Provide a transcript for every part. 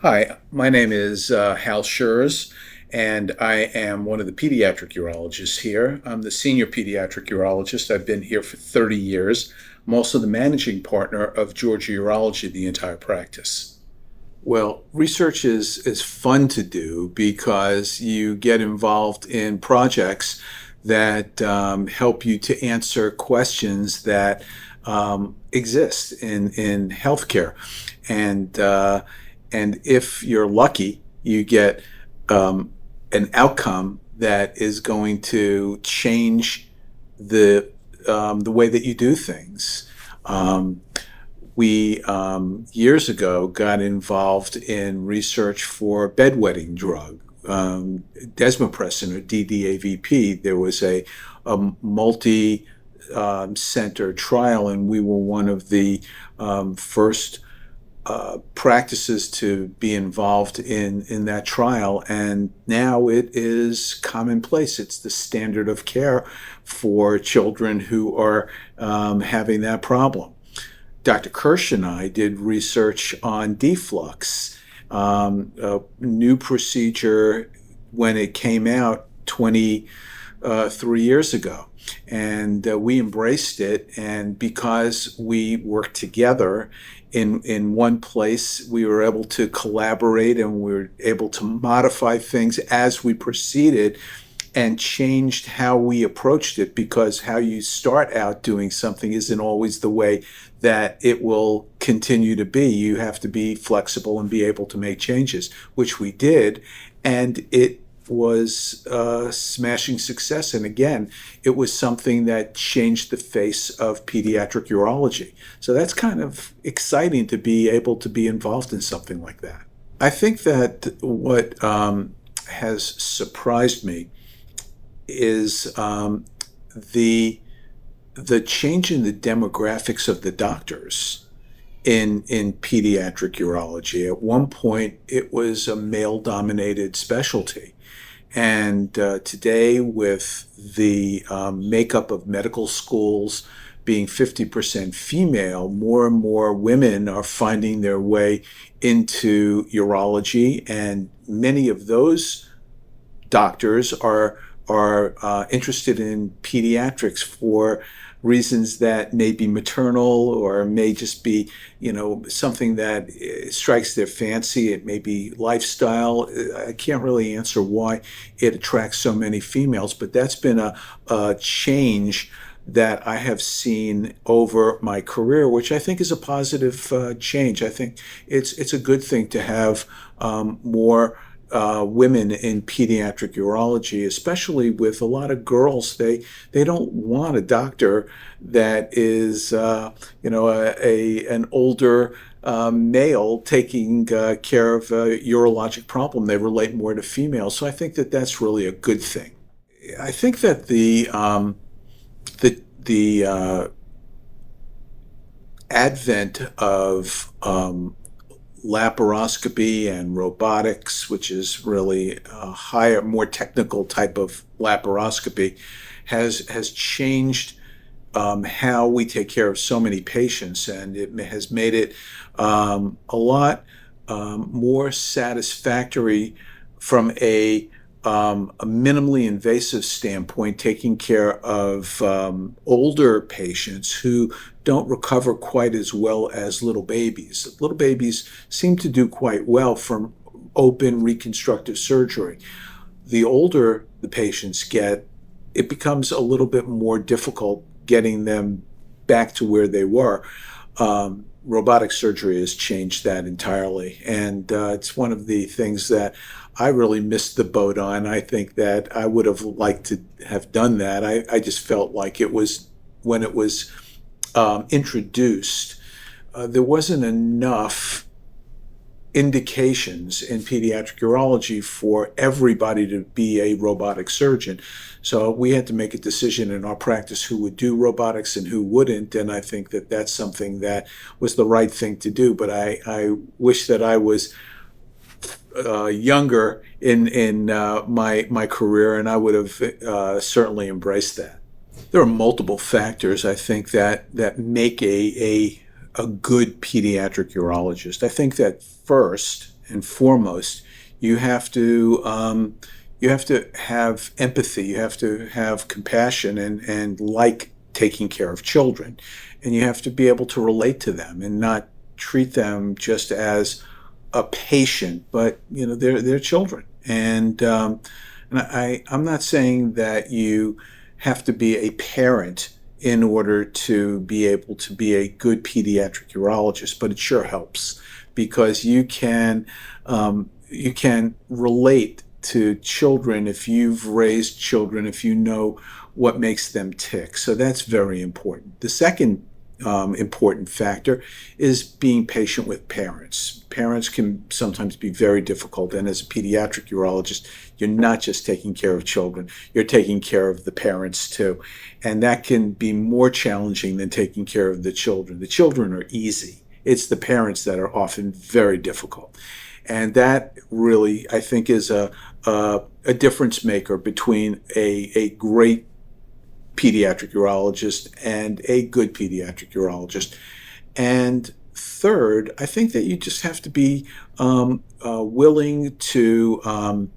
Hi, my name is Hal Scherz, and I am one of the pediatric urologists here. I'm the senior pediatric urologist. I've been here for 30 years. I'm also the managing partner of Georgia Urology, the entire practice. Well, research is fun to do because you get involved in projects that help you to answer questions that exist in healthcare. And and if you're lucky, you get um, an outcome that is going to change the way that you do things. Um, we years ago got involved in research for bedwetting drug, desmopressin or DDAVP. There was a multi center trial, and we were one of the first practices to be involved in that trial, and now it is commonplace. It's the standard of care for children who are having that problem. Dr. Kirsch and I did research on Deflux, a new procedure when it came out 23 years ago. And we embraced it. And because we worked together in one place, we were able to collaborate and we were able to modify things as we proceeded and changed how we approached it, because how you start out doing something isn't always the way that it will continue to be. You have to be flexible and be able to make changes, which we did, and it was a smashing success. And again, it was something that changed the face of pediatric urology. So that's kind of exciting to be able to be involved in something like that. I think that what has surprised me is the change in the demographics of the doctors in pediatric urology. At one point, it was a male-dominated specialty. And today, with the makeup of medical schools being 50% female, more and more women are finding their way into urology, and many of those doctors are interested in pediatrics for reasons that may be maternal or may just be, something that strikes their fancy. It may be lifestyle. I can't really answer why it attracts so many females, but that's been a change that I have seen over my career, which I think is a positive change. I think it's a good thing to have more women in pediatric urology, especially with a lot of girls. They don't want a doctor that is an older male taking care of a urologic problem. They relate more to females, so I think that that's really a good thing. I think that the advent of laparoscopy and robotics, which is really a higher, more technical type of laparoscopy, has changed how we take care of so many patients, and it has made it a lot more satisfactory from a minimally invasive standpoint, taking care of older patients who don't recover quite as well as little babies. Little babies seem to do quite well from open reconstructive surgery. The older the patients get, it becomes a little bit more difficult getting them back to where they were. Robotic surgery has changed that entirely, and it's one of the things that I really missed the boat on. I think that I would have liked to have done that. I just felt like it was, when it was introduced, there wasn't enough indications in pediatric urology for everybody to be a robotic surgeon. So we had to make a decision in our practice who would do robotics and who wouldn't, and I think that that's something that was the right thing to do. But I wish that I was younger in my career, and I would have certainly embraced that. There are multiple factors, I think, that make a good pediatric urologist. I think that first and foremost, you have to have empathy. You have to have compassion and like taking care of children, and you have to be able to relate to them and not treat them just as a patient, but they're children. I'm not saying that you have to be a parent in order to be able to be a good pediatric urologist, but it sure helps because you can relate to children if you've raised children, if you know what makes them tick. So that's very important. The second important factor is being patient with parents. Parents can sometimes be very difficult, and as a pediatric urologist, you're not just taking care of children, you're taking care of the parents too. And that can be more challenging than taking care of the children. The children are easy. It's the parents that are often very difficult. And that really, I think, is a difference maker between a great pediatric urologist and a good pediatric urologist. And third, I think that you just have to be willing to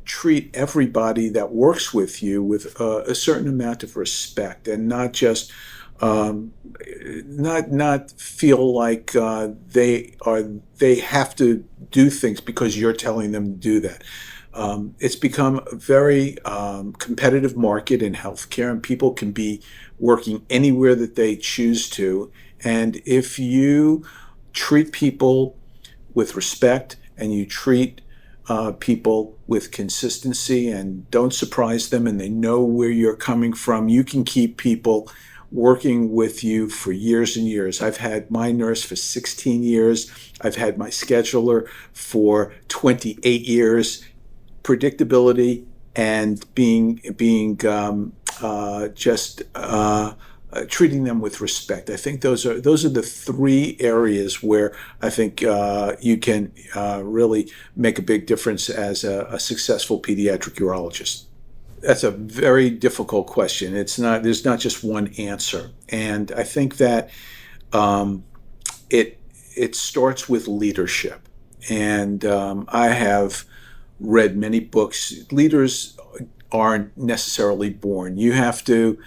treat everybody that works with you with a certain amount of respect, and not just not feel like they have to do things because you're telling them to do that. It's become a very competitive market in healthcare, and people can be working anywhere that they choose to. And if you treat people with respect and you treat people with consistency and don't surprise them and they know where you're coming from, you can keep people working with you for years and years. I've had my nurse for 16 years. I've had my scheduler for 28 years. Predictability and treating them with respect. I think those are the three areas where I think you can really make a big difference as a successful pediatric urologist. That's a very difficult question. There's not just one answer, and I think that it starts with leadership. And I have read many books. Leaders aren't necessarily born. You have to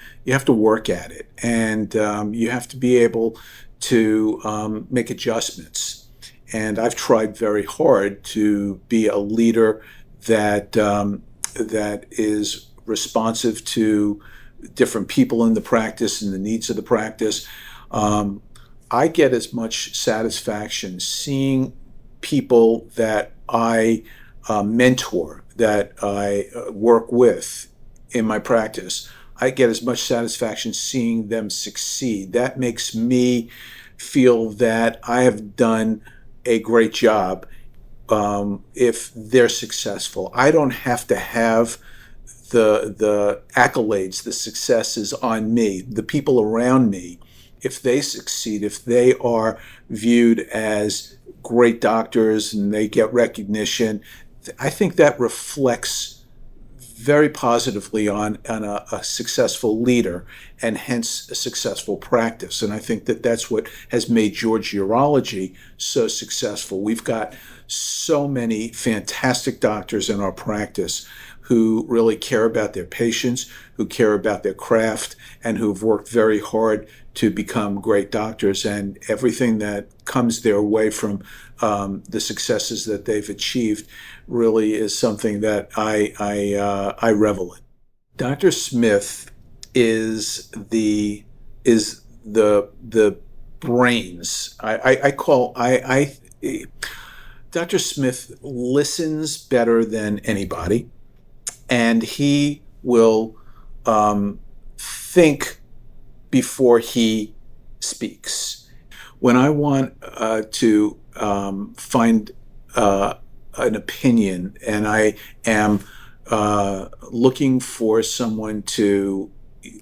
work at it, and you have to be able to make adjustments. And I've tried very hard to be a leader that is responsive to different people in the practice and the needs of the practice. I get as much satisfaction seeing people that I mentor, that I work with in my practice. I get as much satisfaction seeing them succeed. That makes me feel that I have done a great job if they're successful. I don't have to have the accolades, the successes on me. The people around me, if they succeed, if they are viewed as great doctors and they get recognition, I think that reflects very positively on a successful leader, and hence a successful practice. And I think that that's what has made Georgia Urology so successful. We've got so many fantastic doctors in our practice who really care about their patients, who care about their craft, and who've worked very hard to become great doctors. And everything that comes their way from the successes that they've achieved really is something that I revel in. Dr. Smith is the brains. Dr. Smith listens better than anybody, and he will think before he speaks. When I want to find an opinion, and I am looking for someone to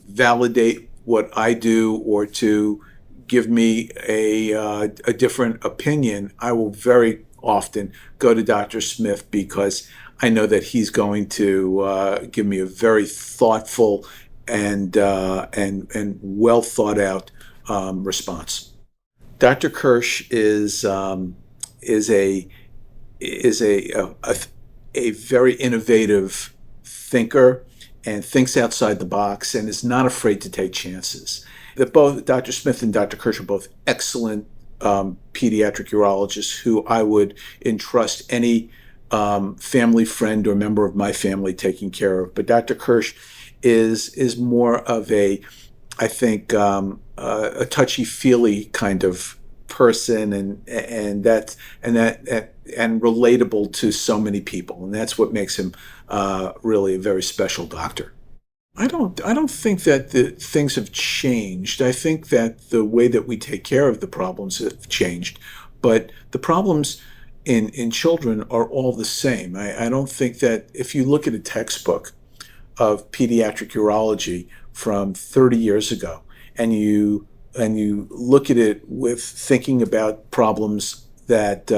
validate what I do or to give me a different opinion, I will very often go to Dr. Smith, because I know that he's going to give me a very thoughtful and well thought out response. Dr. Kirsch is is a is a very innovative thinker and thinks outside the box and is not afraid to take chances. That both Dr. Smith and Dr. Kirsch are both excellent pediatric urologists who I would entrust any family friend or member of my family taking care of. But Dr. Kirsch is more of I think, a touchy-feely kind of person, and relatable to so many people, and that's what makes him really a very special doctor. I don't think that the things have changed. I think that the way that we take care of the problems have changed, but the problems in children are all the same. I don't think that if you look at a textbook of pediatric urology from 30 years ago, and you look at it with thinking about problems that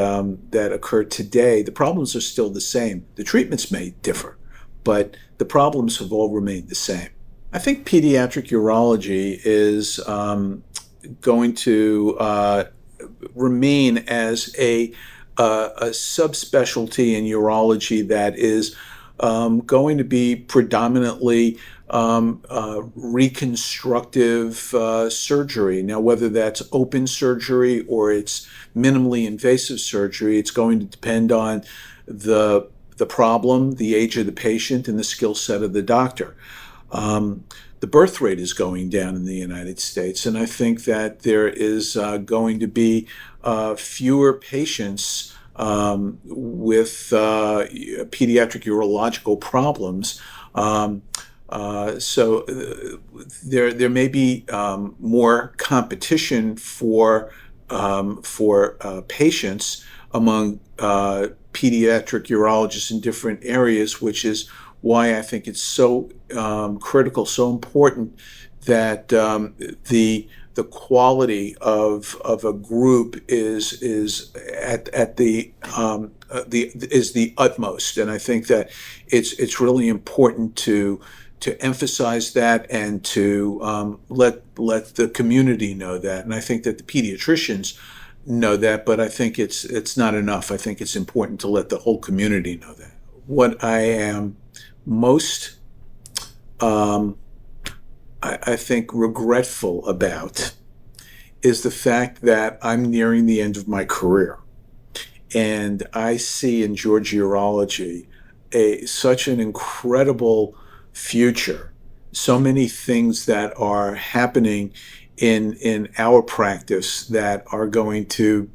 occur today, the problems are still the same. The treatments may differ, but the problems have all remained the same. I think pediatric urology is going to remain as a subspecialty in urology that is going to be predominantly reconstructive surgery. Now, whether that's open surgery or it's minimally invasive surgery, it's going to depend on the problem, the age of the patient, and the skill set of the doctor. The birth rate is going down in the United States, and I think that there is going to be fewer patients with pediatric urological problems. So there may be more competition for patients among pediatric urologists in different areas, which is why I think it's so critical, so important that the quality of a group is at the utmost, and I think that it's really important to emphasize that and to let the community know that. And I think that the pediatricians know that, but I think it's not enough. I think it's important to let the whole community know that. What I am most I think regretful about is the fact that I'm nearing the end of my career, and I see in Georgia Urology such an incredible future, so many things that are happening in our practice that are going to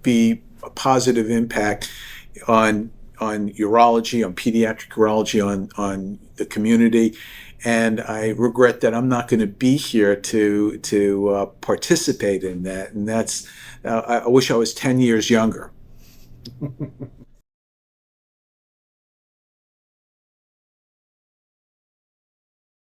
be a positive impact on urology, on pediatric urology, on the community. And I regret that I'm not going to be here to participate in that. And that's I wish I was 10 years younger.